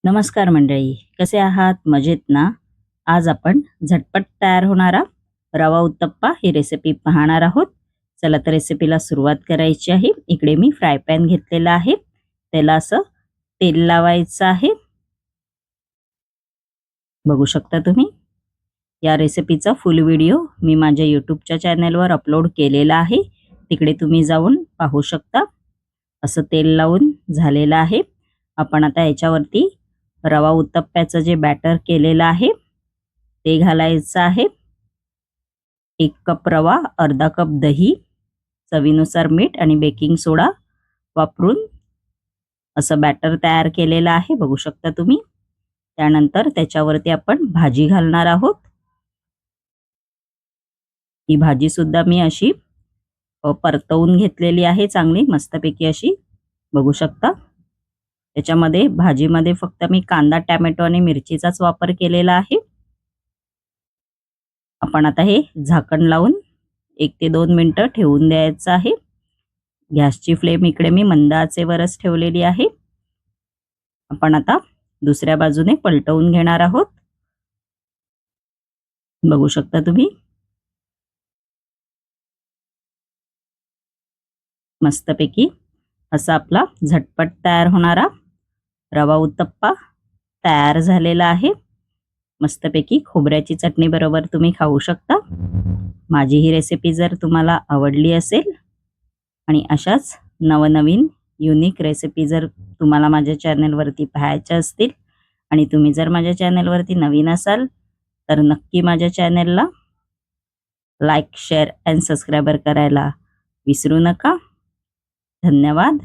नमस्कार मंडळी, कसे आहात? मजेत ना? आज आपण झटपट तयार होणारा रवा उत्तप्पा ही रेसिपी पाहणार आहोत. चला तर रेसिपीला सुरुवात करायची आहे. इकडे मी फ्राय पॅन घेतलेला आहे. त्याला असं तेल लावायचं आहे. बघू शकता तुम्ही. या रेसिपीचा फुल व्हिडिओ मी माझ्या यूट्यूबच्या चॅनलवर अपलोड केलेला आहे. तिकडे तुम्ही जाऊन पाहू शकता. असं तेल लावून झालेलं आहे. आपण आता याच्यावरती रवा उत्तप्प्याचं जे बॅटर केलेलं आहे ते घालायचं आहे. 1 कप रवा, अर्धा कप दही, चवीनुसार मीठ आणि बेकिंग सोडा वापरून असं बॅटर तयार केलेलं आहे. बघू शकता तुम्ही. त्यानंतर त्याच्यावरती आपण भाजी घालणार आहोत. ही भाजी सुद्धा मी अशी परतवून घेतलेली आहे चांगली मस्तपैकी अशी. बघू शकता. त्याच्यामध्ये भाजीमध्ये फक्त मी कांदा, टोमॅटो आणि मिरचीचाच वापर केलेला आहे. आपण आता हे झाकण लावून 1 ते 2 मिनिटं ठेवून द्यायचं आहे. गॅसची फ्लेम इकडे मी मंद आचेवरच ठेवलेली आहे. आपण आता दुसऱ्या बाजूने पलटवून घेणार आहोत. बघू शकता तुम्ही. मस्तपैकी असा आपला झटपट तयार होणारा रवा उत्तप्पा तयार झालेला आहे. मस्तपैकी खोबऱ्याची चटणी बरोबर तुम्ही खाऊ शकता. माझी ही रेसिपी जर तुम्हाला आवडली असेल आणि अशाच नवनवीन युनिक रेसिपी जर तुम्हाला माझ्या चॅनलवरती पाहायच्या असतील आणि तुम्ही जर माझ्या चॅनलवरती नवीन असाल तर नक्की माझ्या चॅनलला लाईक, शेअर अँड सबस्क्राईबर करायला विसरू नका. धन्यवाद.